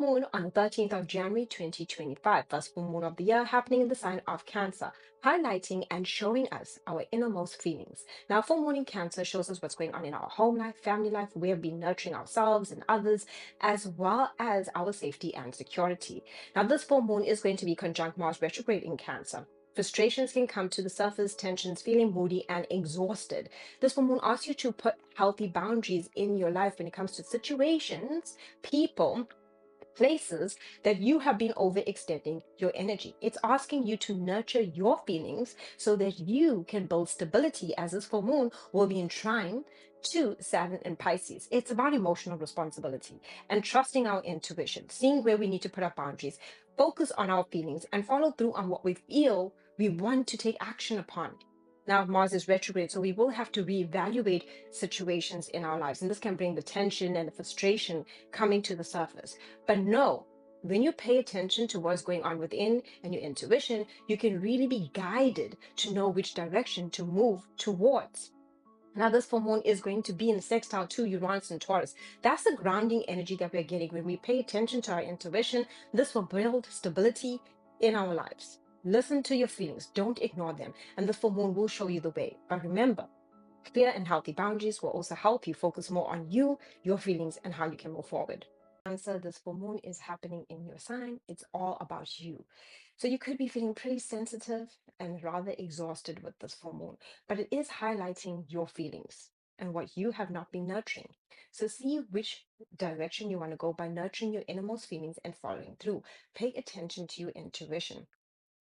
full moon on the 13th of January 2025, first full moon of the year happening in the sign of Cancer, highlighting and showing us our innermost feelings. Now, full moon in Cancer shows us what's going on in our home life, family life, where we've been nurturing ourselves and others, as well as our safety and security. Now, this full moon is going to be conjunct Mars retrograde in Cancer. Frustrations can come to the surface, tensions, feeling moody and exhausted. This full moon asks you to put healthy boundaries in your life when it comes to situations, people, places that you have been overextending your energy. It's asking you to nurture your feelings so that you can build stability, as this full moon will be in trine to Saturn and Pisces. It's about emotional responsibility and trusting our intuition, seeing where we need to put our boundaries, focus on our feelings, and follow through on what we feel we want to take action upon. Now, Mars is retrograde, so we will have to reevaluate situations in our lives. And this can bring the tension and the frustration coming to the surface. But no, when you pay attention to what's going on within and your intuition, you can really be guided to know which direction to move towards. Now, this full moon is going to be in sextile to Uranus and Taurus. That's the grounding energy that we're getting. When we pay attention to our intuition, this will build stability in our lives. Listen to your feelings, don't ignore them, and the full moon will show you the way. But remember, clear and healthy boundaries will also help you focus more on you, your feelings, and how you can move forward. Cancer, this full moon is happening in your sign. It's all about you. So you could be feeling pretty sensitive and rather exhausted with this full moon, but it is highlighting your feelings and what you have not been nurturing. So see which direction you want to go by nurturing your innermost feelings and following through. Pay attention to your intuition.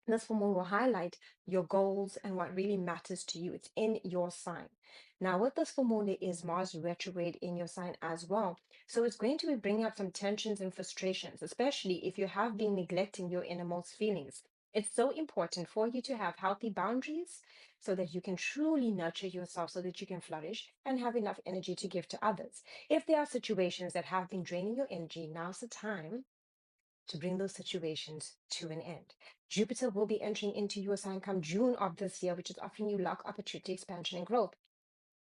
This full moon will highlight your goals and what really matters to you. It's in your sign. Now, with this full moon, there is Mars retrograde in your sign as well. So it's going to be bringing up some tensions and frustrations, especially if you have been neglecting your innermost feelings. It's so important for you to have healthy boundaries so that you can truly nurture yourself, so that you can flourish and have enough energy to give to others. If there are situations that have been draining your energy, now's the time to bring those situations to an end. Jupiter will be entering into your sign come June of this year, which is offering you luck, opportunity, expansion, and growth.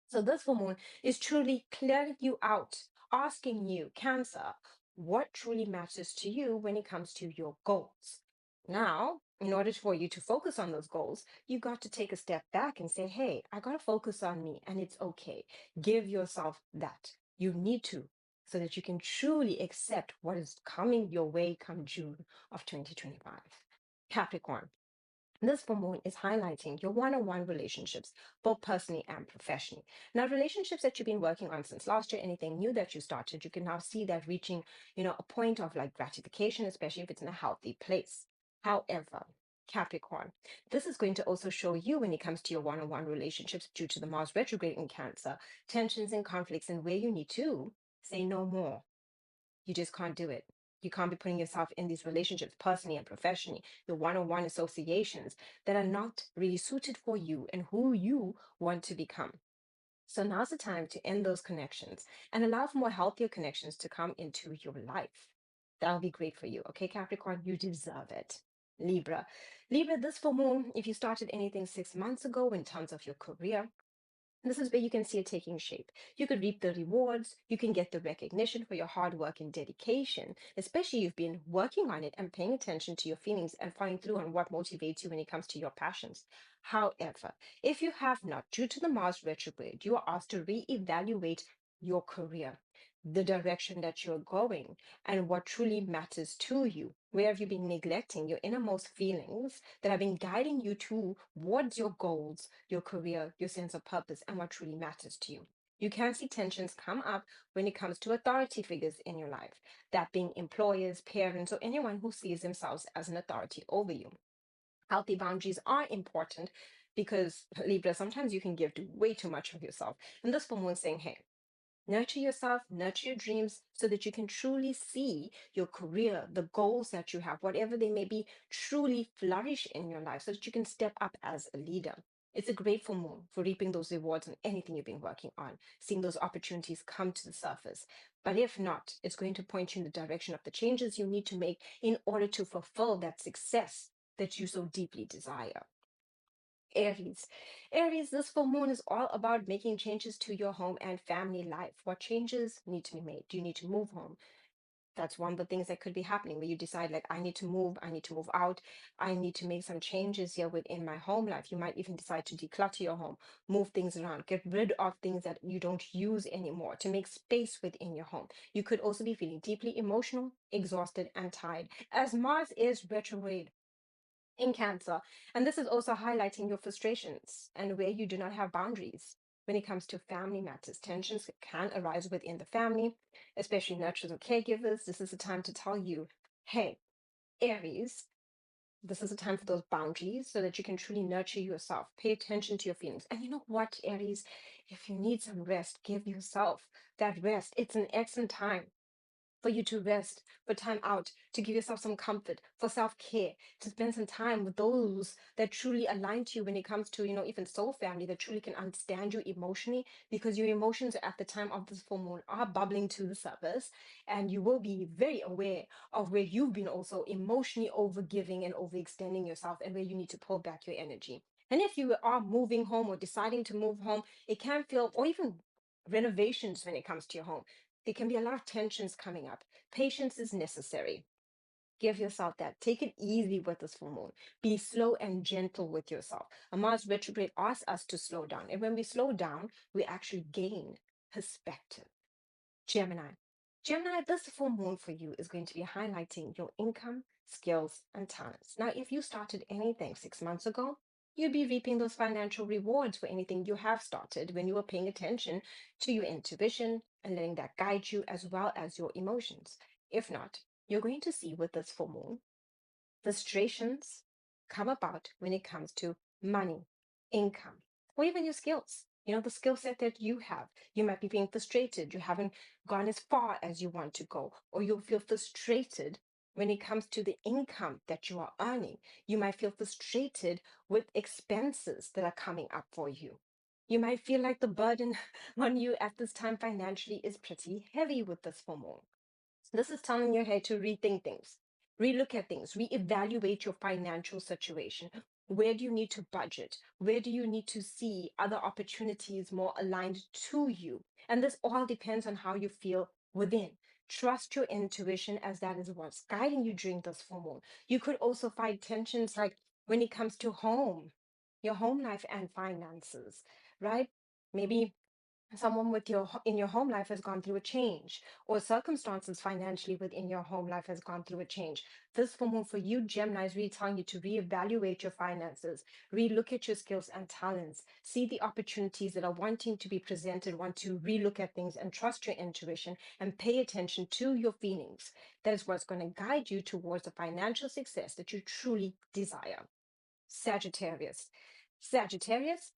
So this full moon is truly clearing you out, asking you, Cancer, what truly matters to you when it comes to your goals. Now, in order for you to focus on those goals, you got to take a step back and say, hey, I got to focus on me and it's okay. Give yourself that. You need to, so that you can truly accept what is coming your way come June of 2025. Capricorn. This full moon is highlighting your one-on-one relationships, both personally and professionally. Now, relationships that you've been working on since last year, anything new that you started, you can now see that reaching, a point of like gratification, especially if it's in a healthy place. However, Capricorn, this is going to also show you when it comes to your one-on-one relationships due to the Mars retrograde in Cancer, tensions and conflicts, and where you need to say no more. You just can't do it. You can't be putting yourself in these relationships personally and professionally, your one on one associations that are not really suited for you and who you want to become. So now's the time to end those connections and allow for more healthier connections to come into your life. That'll be great for you. Okay, Capricorn, you deserve it. Libra. Libra, this full moon, if you started anything 6 months ago in terms of your career, this is where you can see it taking shape. You could reap the rewards, you can get the recognition for your hard work and dedication, especially you've been working on it and paying attention to your feelings and following through on what motivates you when it comes to your passions. However, if you have not, due to the Mars retrograde, you are asked to reevaluate your career, the direction that you're going, and what truly matters to you. Where have you been neglecting your innermost feelings that have been guiding you towards your goals, your career, your sense of purpose, and what truly matters to you? You can see tensions come up when it comes to authority figures in your life, that being employers, parents, or anyone who sees themselves as an authority over you. Healthy boundaries are important because, Libra, sometimes you can give to way too much of yourself. And this full moon saying, hey, nurture yourself, nurture your dreams so that you can truly see your career, the goals that you have, whatever they may be, truly flourish in your life so that you can step up as a leader. It's a grateful moon for reaping those rewards on anything you've been working on, seeing those opportunities come to the surface. But if not, it's going to point you in the direction of the changes you need to make in order to fulfill that success that you so deeply desire. Aries. Aries, this full moon is all about making changes to your home and family life. What changes need to be made? Do you need to move home? That's one of the things that could be happening where you decide, like, I need to move out, I need to make some changes here within my home life. You might even decide to declutter your home, move things around, get rid of things that you don't use anymore to make space within your home. You could also be feeling deeply emotional, exhausted, and tired, as Mars is retrograde in Cancer. And this is also highlighting your frustrations and where you do not have boundaries when it comes to family matters. Tensions can arise within the family, especially nurturers or caregivers. This is a time to tell you, hey, Aries, this is a time for those boundaries so that you can truly nurture yourself. Pay attention to your feelings. And you know what, Aries? If you need some rest, give yourself that rest. It's an excellent time for you to rest, for time out, to give yourself some comfort, for self-care, to spend some time with those that truly align to you when it comes to, even soul family that truly can understand you emotionally, because your emotions at the time of this full moon are bubbling to the surface, and you will be very aware of where you've been also emotionally overgiving and overextending yourself and where you need to pull back your energy. And if you are moving home or deciding to move home, it can feel, or even renovations when it comes to your home, there can be a lot of tensions coming up. Patience is necessary. Give yourself that. Take it easy with this full moon. Be slow and gentle with yourself. A Mars retrograde asks us to slow down. And when we slow down, we actually gain perspective. Gemini. Gemini, this full moon for you is going to be highlighting your income, skills, and talents. Now, if you started anything 6 months ago, you'd be reaping those financial rewards for anything you have started when you were paying attention to your intuition and letting that guide you as well as your emotions. If not, you're going to see with this full moon frustrations come about when it comes to money, income, or even your skills. The skill set that you have. You might be being frustrated. You haven't gone as far as you want to go, or you'll feel frustrated when it comes to the income that you are earning. You might feel frustrated with expenses that are coming up for you. You might feel like the burden on you at this time financially is pretty heavy with this full moon. This is telling your head to rethink things, relook at things, reevaluate your financial situation. Where do you need to budget? Where do you need to see other opportunities more aligned to you? And this all depends on how you feel within. Trust your intuition, as that is what's guiding you during this full moon. You could also find tensions like when it comes to home, your home life and finances, right? Maybe someone with in your home life has gone through a change, or circumstances financially within your home life has gone through a change. This full moon for you, Gemini, is really telling you to reevaluate your finances, relook at your skills and talents, see the opportunities that are wanting to be presented, want to relook at things and trust your intuition and pay attention to your feelings. That is what's going to guide you towards the financial success that you truly desire. Sagittarius. Sagittarius,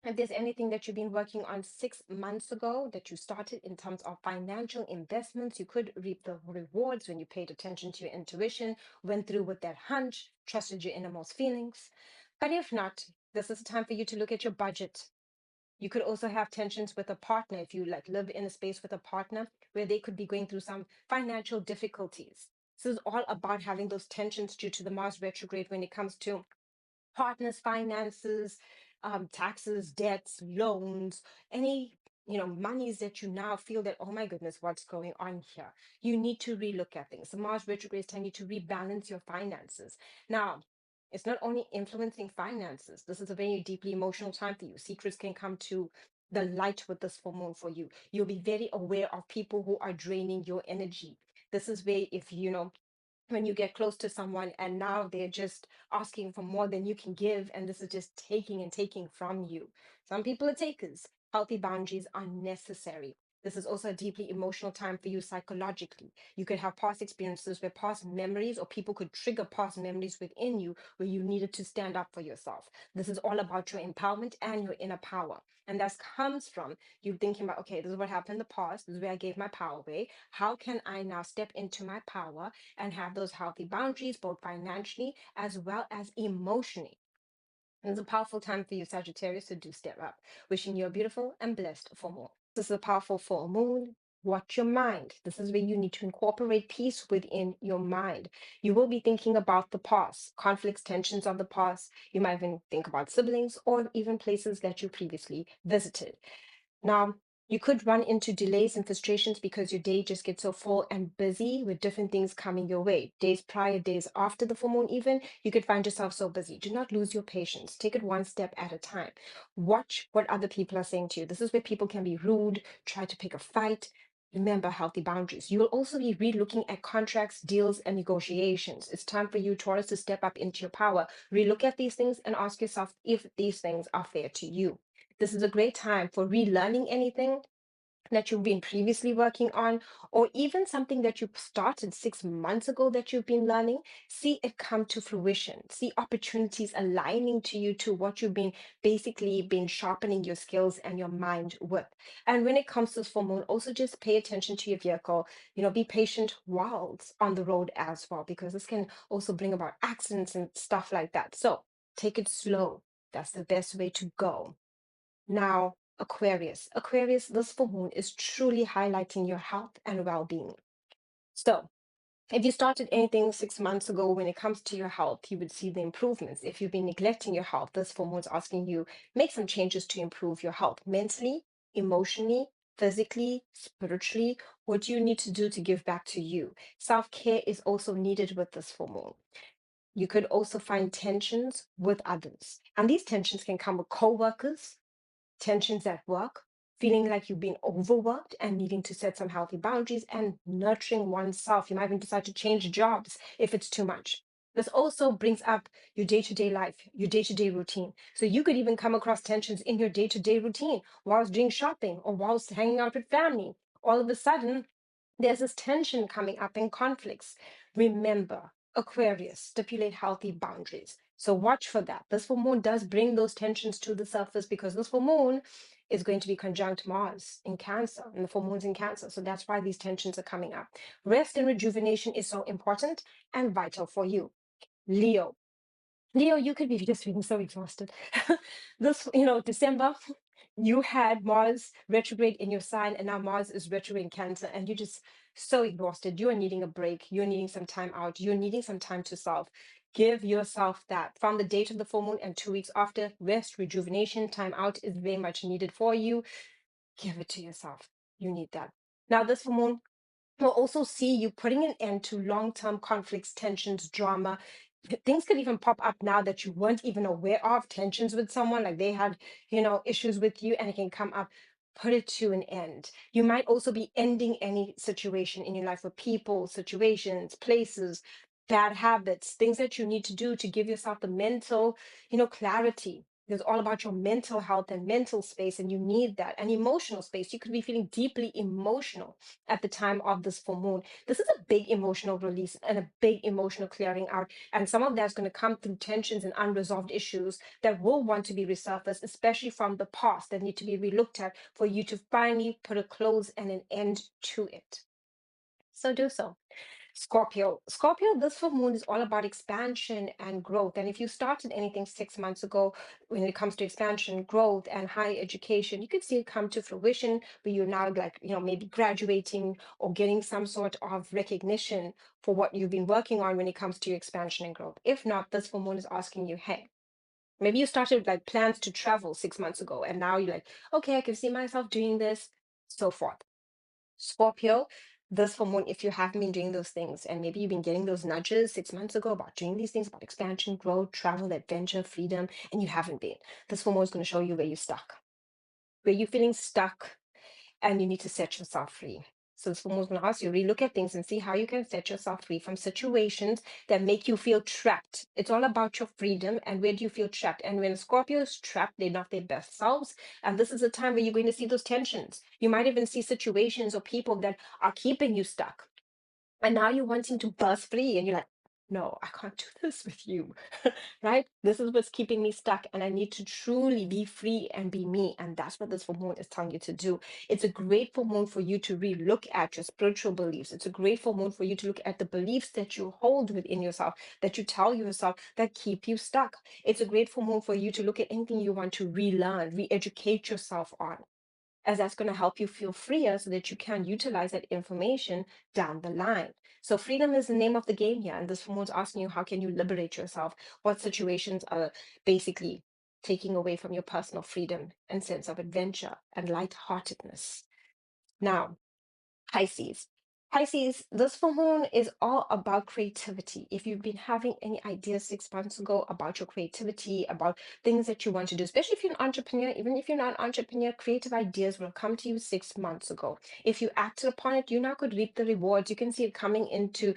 if there's anything that you've been working on 6 months ago that you started in terms of financial investments, you could reap the rewards when you paid attention to your intuition, went through with that hunch, trusted your innermost feelings. But if not, this is a time for you to look at your budget. You could also have tensions with a partner if you like live in a space with a partner where they could be going through some financial difficulties. This is all about having those tensions due to the Mars retrograde when it comes to partners' finances, taxes, debts, loans, any monies that you now feel that, oh my goodness, what's going on here? You need to relook at things. The Mars retrograde is telling you to rebalance your finances. Now, it's not only influencing finances. This is a very deeply emotional time for you. Secrets can come to the light with this full moon for you. You'll be very aware of people who are draining your energy. This is where if when you get close to someone and now they're just asking for more than you can give, and this is just taking and taking from you. Some people are takers. Healthy boundaries are necessary. This is also a deeply emotional time for you psychologically. You could have past experiences where past memories or people could trigger past memories within you where you needed to stand up for yourself. This is all about your empowerment and your inner power. And that comes from you thinking about, okay, this is what happened in the past. This is where I gave my power away. How can I now step into my power and have those healthy boundaries, both financially as well as emotionally? And it's a powerful time for you, Sagittarius, to do step up. Wishing you a beautiful and blessed full moon. This is a powerful full moon. Watch your mind. This is where you need to incorporate peace within your mind. You will be thinking about the past, conflicts, tensions of the past. You might even think about siblings or even places that you previously visited. Now, You could run into delays and frustrations because your day just gets so full and busy with different things coming your way. Days prior, days after the full moon, even, you could find yourself so busy. Do not lose your patience. Take it one step at a time. Watch what other people are saying to you. This is where people can be rude, try to pick a fight. Remember healthy boundaries. You will also be re-looking at contracts, deals, and negotiations. It's time for you, Taurus, to step up into your power. Relook at these things and ask yourself if these things are fair to you. This is a great time for relearning anything that you've been previously working on, or even something that you started 6 months ago that you've been learning. See it come to fruition. See opportunities aligning to you to what you've been basically been sharpening your skills and your mind with. And when it comes to this full moon, also just pay attention to your vehicle. Be patient whilst on the road as well, because this can also bring about accidents and stuff like that. So take it slow. That's the best way to go. Now, Aquarius. Aquarius, this full moon is truly highlighting your health and well being. So, if you started anything 6 months ago when it comes to your health, you would see the improvements. If you've been neglecting your health, this full moon is asking you make some changes to improve your health mentally, emotionally, physically, spiritually. What do you need to do to give back to you? Self care is also needed with this full moon. You could also find tensions with others, and these tensions can come with co-workers, tensions at work, feeling like you've been overworked and needing to set some healthy boundaries and nurturing oneself. You might even decide to change jobs if it's too much. This also brings up your day to day life, your day to day routine. So you could even come across tensions in your day to day routine whilst doing shopping or whilst hanging out with family. All of a sudden, there's this tension coming up in conflicts. Remember, Aquarius, stipulate healthy boundaries. So watch for that. This full moon does bring those tensions to the surface because this full moon is going to be conjunct Mars in Cancer, and the full moon's in Cancer. So that's why these tensions are coming up. Rest and rejuvenation is so important and vital for you. Leo. Leo, you could be just feeling so exhausted. This, December, you had Mars retrograde in your sign, and now Mars is retrograde in Cancer, and you're just so exhausted. You are needing a break. You're needing some time out. You're needing some time to self. Give yourself that. From the date of the full moon and 2 weeks after, rest, rejuvenation, time out is very much needed for you. Give it to yourself. You need that. Now, this full moon will also see you putting an end to long-term conflicts, tensions, drama. Things could even pop up now that you weren't even aware of, tensions with someone, like they had, issues with you, and it can come up. Put it to an end. You might also be ending any situation in your life with people, situations, places, bad habits, things that you need to do to give yourself the mental, clarity. It's all about your mental health and mental space, and you need that. And emotional space. You could be feeling deeply emotional at the time of this full moon. This is a big emotional release and a big emotional clearing out. And some of that's going to come through tensions and unresolved issues that will want to be resurfaced, especially from the past that need to be relooked at for you to finally put a close and an end to it. So do so. Scorpio. Scorpio, this full moon is all about expansion and growth. And if you started anything 6 months ago when it comes to expansion, growth, and higher education, you could see it come to fruition, but you're now like, maybe graduating or getting some sort of recognition for what you've been working on when it comes to your expansion and growth. If not, this full moon is asking you, hey, maybe you started like plans to travel 6 months ago, and now you're like, okay, I can see myself doing this, so forth. Scorpio, this full moon, if you haven't been doing those things, and maybe you've been getting those nudges 6 months ago about doing these things, about expansion, growth, travel, adventure, freedom, and you haven't been, this full moon is going to show you where you're stuck, where you're feeling stuck, and you need to set yourself free. So this full moon is going to ask you, relook at things and see how you can set yourself free from situations that make you feel trapped. It's all about your freedom and where do you feel trapped. And when a Scorpio is trapped, they're not their best selves. And this is a time where you're going to see those tensions. You might even see situations or people that are keeping you stuck. And now you're wanting to burst free, and you're like, no, I can't do this with you, right? This is what's keeping me stuck, and I need to truly be free and be me. And that's what this full moon is telling you to do. It's a great full moon for you to re-look at your spiritual beliefs. It's a great full moon for you to look at the beliefs that you hold within yourself, that you tell yourself that keep you stuck. It's a great full moon for you to look at anything you want to relearn, re-educate yourself on, as that's going to help you feel freer so that you can utilize that information down the line. So freedom is the name of the game here. And this woman's asking you, how can you liberate yourself? What situations are basically taking away from your personal freedom and sense of adventure and lightheartedness. Now, Pisces. Pisces, this full moon is all about creativity. If you've been having any ideas 6 months ago about your creativity, about things that you want to do, especially if you're an entrepreneur, even if you're not an entrepreneur, creative ideas will come to you 6 months ago. If you acted upon it, you now could reap the rewards. You can see it coming into,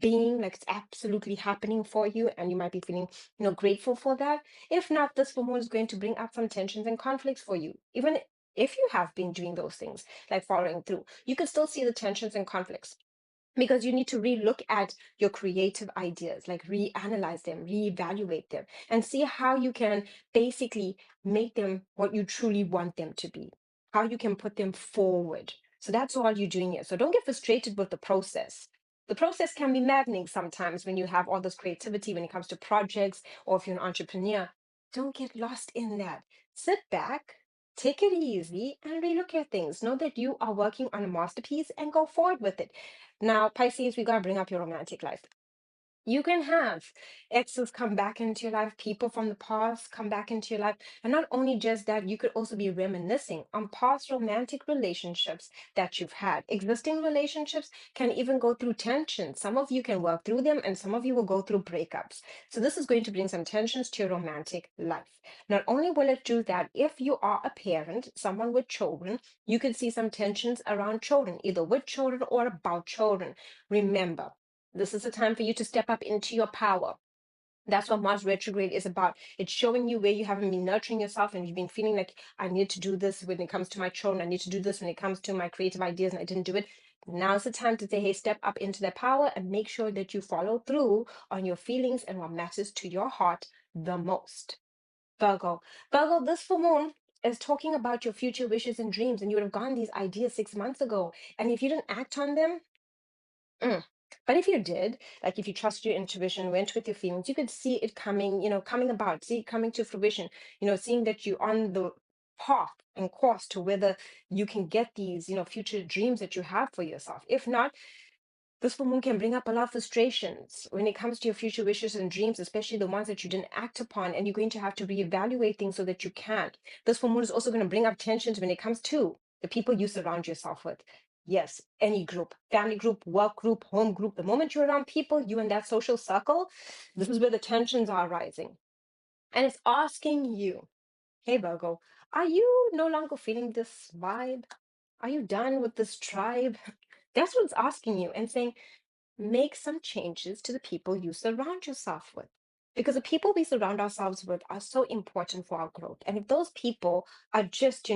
being like it's absolutely happening for you, and you might be feeling, grateful for that. If not, this full moon is going to bring up some tensions and conflicts for you. Even if you have been doing those things, like following through, you can still see the tensions and conflicts because you need to relook at your creative ideas, like reanalyze them, reevaluate them, and see how you can basically make them what you truly want them to be, how you can put them forward. So that's all you're doing here. So don't get frustrated with the process. The process can be maddening sometimes when you have all this creativity when it comes to projects, or if you're an entrepreneur. Don't get lost in that. Sit back, take it easy, and relook at things. Know that you are working on a masterpiece and go forward with it. Now, Pisces, we got to bring up your romantic life. You can have exes come back into your life, people from the past come back into your life. And not only just that, you could also be reminiscing on past romantic relationships that you've had. Existing relationships can even go through tensions. Some of you can work through them, and some of you will go through breakups. So, this is going to bring some tensions to your romantic life. Not only will it do that, if you are a parent, someone with children, you could see some tensions around children, either with children or about children. Remember, this is a time for you to step up into your power. That's what Mars retrograde is about. It's showing you where you haven't been nurturing yourself and you've been feeling like, I need to do this when it comes to my children. I need to do this when it comes to my creative ideas and I didn't do it. Now's the time to say, hey, step up into their power and make sure that you follow through on your feelings and what matters to your heart the most. Virgo. Virgo, this full moon is talking about your future wishes and dreams, and you would have gotten these ideas 6 months ago. And if you didn't act on them, Mm. But if you did, like if you trust your intuition, went with your feelings, you could see it coming, coming about, see it coming to fruition, seeing that you're on the path and course to whether you can get these, future dreams that you have for yourself. If not, this full moon can bring up a lot of frustrations when it comes to your future wishes and dreams, especially the ones that you didn't act upon, and you're going to have to reevaluate things so that you can. This full moon is also going to bring up tensions when it comes to the people you surround yourself with. Yes, any group, family group, work group, home group. The moment you're around people, you in that social circle, this is where the tensions are rising. And it's asking you, hey, Virgo, are you no longer feeling this vibe? Are you done with this tribe? That's what it's asking you and saying, make some changes to the people you surround yourself with. Because the people we surround ourselves with are so important for our growth. And if those people are just,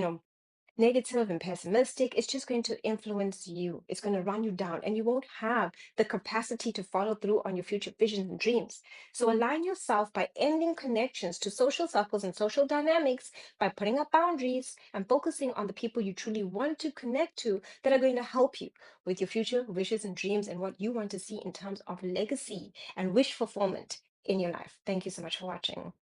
negative and pessimistic, it's just going to influence you. It's going to run you down, and you won't have the capacity to follow through on your future visions and dreams. So align yourself by ending connections to social circles and social dynamics by putting up boundaries and focusing on the people you truly want to connect to that are going to help you with your future wishes and dreams and what you want to see in terms of legacy and wish fulfillment in your life. Thank you so much for watching.